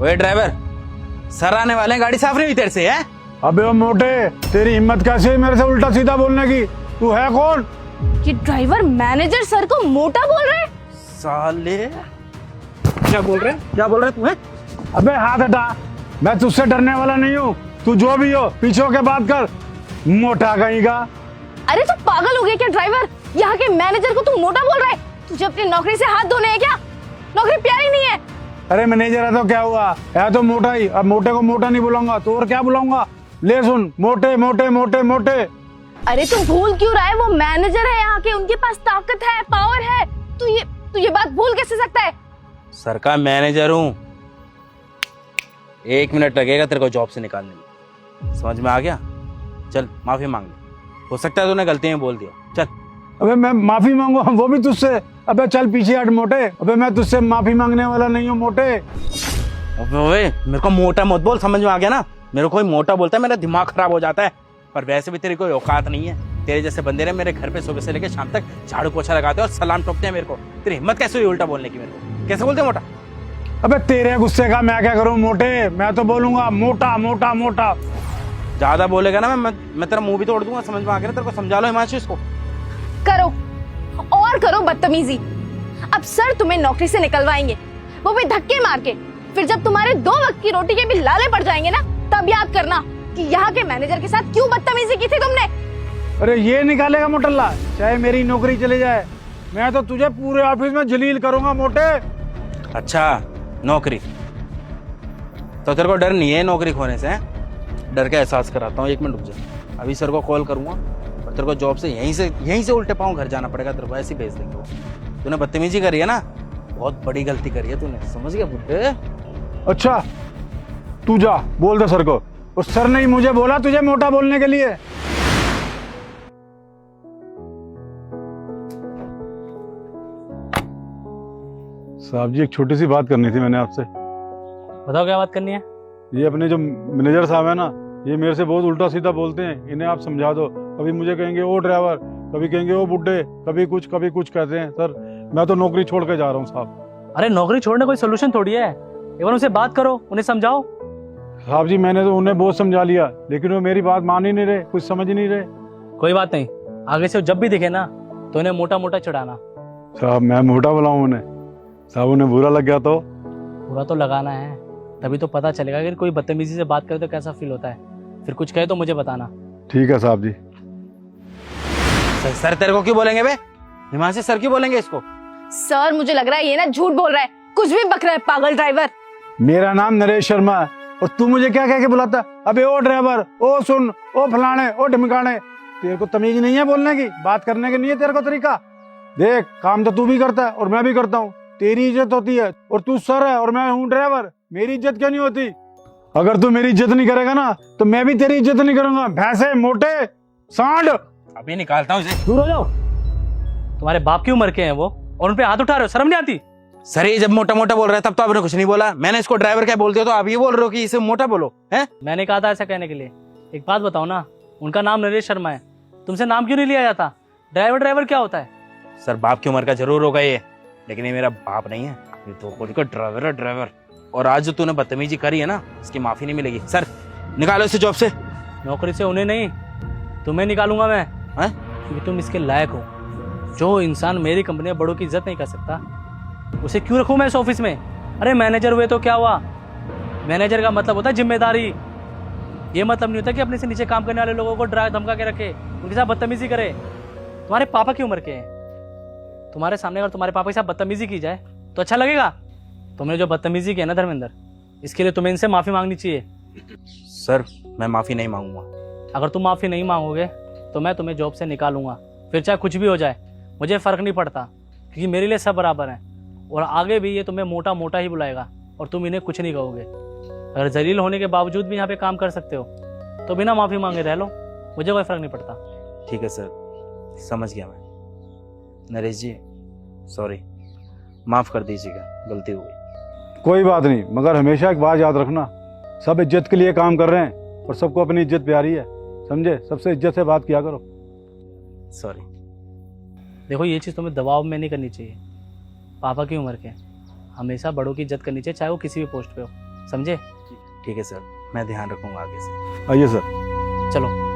ओए driver, sir आने वाले हैं, गाड़ी साफ नहीं हुई तेरे से है? अबे ओ मोटे, तेरी हिम्मत कैसे है मेरे से उल्टा सीधा बोलने की? तू है कौन? ये ड्राइवर मैनेजर सर को मोटा बोल रहे हैं। साले क्या बोल रहे तू है? अबे हाथ हटा, मैं तुझसे डरने वाला नहीं हूँ। तू जो भी हो पीछे होके बात कर, मोटा कहीं का। अरे तू पागल हो गया क्या ड्राइवर? यहाँ के मैनेजर को तू मोटा बोल रहा है? तुझे अपनी नौकरी से हाथ धोने हैं क्या? नौकरी प्यारी नहीं है। अरे मैनेजर है तो क्या हुआ, है तो मोटा ही। अब मोटे को मोटा नहीं बुलाऊंगा तो और क्या बुलाऊंगा? ले सुन, मोटे मोटे मोटे मोटे। अरे तू भूल क्यों रहा है? वो मैनेजर है यहाँ के, उनके पास ताकत है, पावर है। तू ये बात भूल कैसे सकता है? सर का मैनेजर हूँ। 1 मिनट लगेगा तेरे को जॉब से निकालने में, समझ में आ गया? चल माफी मांग ले, हो सकता है तूने गलती में बोल दिया। चल। अबे मैं माफी मांगू वो भी तुझसे? अबे चल पीछे हट मोटे। अबे मैं तुझसे माफी मांगने वाला नहीं हूँ मोटे। ओए मेरे को मोटा मत बोल, समझ में आ गया ना? मेरे को कोई मोटा बोलता है मेरा दिमाग खराब हो जाता है। पर वैसे भी तेरी कोई औकात नहीं है। तेरे जैसे बंदे ने मेरे घर पे सुबह से लेकर शाम तक झाड़ू पोछा लगाते हैं और सलाम ठोकते हैं मेरे को। तेरी हिम्मत कैसे हुई उल्टा बोलने की? मेरे को कैसे बोलते मोटा? अबे तेरे गुस्से का मैं क्या करूं मोटे? मैं तो बोलूंगा मोटा मोटा मोटा। ज्यादा बोलेगा ना मैं तेरा मुंह भी तोड़ दूंगा, समझ में आ गया? तेरे को समझा लो हिमांशु इसको। करो और करो बदतमीजी। अब सर तुम्हें नौकरी से निकलवाएंगे, वो भी धक्के मार के। फिर जब तुम्हारे 2 वक्त की रोटी के भी लाले पड़ जाएंगे ना, तब याद करना कि यहाँ के मैनेजर के साथ क्यों बदतमीजी की थी तुमने। अरे ये निकालेगा मोटल्ला, चाहे मेरी नौकरी चली जाए, मैं तो तुझे पूरे ऑफिस में जलील करूंगा मोटे। अच्छा नौकरी तो तेरे को डर नहीं है नौकरी खोने से? डर का एहसास कराता हूँ, 1 मिनट रुक जा। अभी सर को कॉल करूंगा और तेरे को जॉब से यहीं से उल्टे पाँव घर जाना पड़ेगा। तेरे को ऐसे ही भेज देंगे वो। तूने बदतमीजी करी है ना, बहुत बड़ी गलती करी है तूने, समझ गया बुड्ढे? अच्छा तू जा बोल दे सर को। उस सर ने ही मुझे बोला तुझे मोटा बोलने के लिए। साहब जी एक छोटी सी बात करनी थी मैंने आपसे। बताओ क्या बात करनी है? ये अपने जो मैनेजर साहब है ना, ये मेरे से बहुत उल्टा सीधा बोलते हैं। इन्हें आप समझा दो। कभी मुझे कहेंगे ओ ड्राइवर, कभी कहेंगे ओ बुड्ढे, कभी कुछ कहते हैं। सर मैं तो नौकरी छोड़ के जा रहा हूँ साहब। अरे नौकरी छोड़ने कोई सोल्यूशन थोड़ी है। एक बार उनसे बात करो, उन्हें समझाओ। साहब जी मैंने तो उन्हें बहुत समझा लिया, लेकिन वो मेरी बात मान ही नहीं रहे, कुछ समझ ही नहीं रहे। कोई बात नहीं, आगे से जब भी दिखे ना तो उन्हें मोटा मोटा चढ़ाना। साहब मैं मोटा बुलाऊं उन्हें? साहब उन्हें बुरा लग गया तो? बुरा तो लगाना है, तभी तो पता चलेगा कि कोई बदतमीजी से बात करे तो कैसा फील होता है। फिर कुछ कहे तो मुझे बताना। ठीक है साहब जी। सर तेरे को क्यों बोलेंगे बे? हिमांशु सर क्यों बोलेंगे इसको? सर मुझे लग रहा है ये ना झूठ बोल रहा है, कुछ भी बक रहा है पागल ड्राइवर। मेरा नाम नरेश शर्मा है और तू मुझे क्या कह के बुलाता? अबे ओ ड्राइवर, ओ सुन, ओ फलाने, ओ ढिमकाने। तेरे को तमीज नहीं है बोलने की, बात करने की नहीं है तेरे को तरीका? देख काम तो तू भी करता है और मैं भी करता हूँ। तेरी इज्जत होती है और तू सर है और मैं हूँ ड्राइवर, मेरी इज्जत क्यों नहीं होती? अगर तू मेरी इज्जत नहीं करेगा ना तो मैं भी तेरी इज्जत नहीं करूंगा। भैंसे, मोटे, सांड। अभी निकालता हूँ इसे। दूर हो जाओ। तुम्हारे बाप की उम्र के हैं वो और उनपे हाथ उठा रहे हो, शर्म नहीं आती? सर ये जब मोटा मोटा बोल रहा है तब तो आपने कुछ नहीं बोला। मैंने इसको ड्राइवर क्या बोलते हो तो आप ये बोल रहे हो कि इसे मोटा बोलो हैं? मैंने कहा था ऐसा कहने के लिए। एक बात बताओ ना, उनका नाम नरेश शर्मा है, तुमसे नाम क्यों नहीं लिया जाता? ड्राइवर क्या होता है? सर बाप की उम्र का जरूर होगा ये, लेकिन ये मेरा बाप नहीं है, ये तो खुद का ड्राइवर है ड्राइवर। और आज जो तूने बदतमीजी करी है ना, इसकी माफी नहीं मिलेगी। सर निकालो इसे जॉब से। नौकरी से उन्हें नहीं, तुम्हें निकालूंगा मैं, क्योंकि तुम इसके लायक हो। जो इंसान मेरी कंपनी में बड़ों की इज्जत नहीं कर सकता, उसे क्यों रखूं मैं इस ऑफिस में? अरे मैनेजर हुए तो क्या हुआ? मैनेजर का मतलब होता है जिम्मेदारी। ये मतलब नहीं होता कि अपने से नीचे काम करने वाले लोगों को डरा धमका के रखे, उनके साथ बदतमीजी करे। तुम्हारे पापा की उम्र के हैं, तुम्हारे सामने अगर तुम्हारे पापा के साथ बदतमीजी की जाए तो अच्छा लगेगा? तुमने जो बदतमीजी की है ना धर्मेंद्र, इसके लिए तुम्हें इनसे माफी मांगनी चाहिए। सर मैं माफी नहीं मांगूंगा। अगर तुम माफी नहीं मांगोगे तो मैं तुम्हें जॉब से निकालूंगा, फिर चाहे कुछ भी हो जाए, मुझे फर्क नहीं पड़ता, क्योंकि मेरे लिए सब बराबर हैं। और आगे भी ये तुम्हें मोटा मोटा ही बुलाएगा और तुम इन्हें कुछ नहीं कहोगे। अगर जलील होने के बावजूद भी यहाँ पे काम कर सकते हो तो बिना माफी मांगे रह लो, मुझे कोई फर्क नहीं पड़ता। ठीक है सर, समझ गया मैं। नरेश जी सॉरी, माफ कर दीजिएगा, गलती हो गई। कोई बात नहीं, मगर हमेशा एक बात याद रखना, सब इज्जत के लिए काम कर रहे हैं और सबको अपनी इज्जत प्यारी है, समझे? सबसे इज्जत से बात किया करो। सॉरी। देखो ये चीज़ तुम्हें दबाव में नहीं करनी चाहिए। पापा की उम्र के, हमेशा बड़ों की इज्जत करनी चाहिए, चाहे वो किसी भी पोस्ट पे हो, समझे? ठीक है सर, मैं ध्यान रखूंगा आगे से। आइए सर। चलो।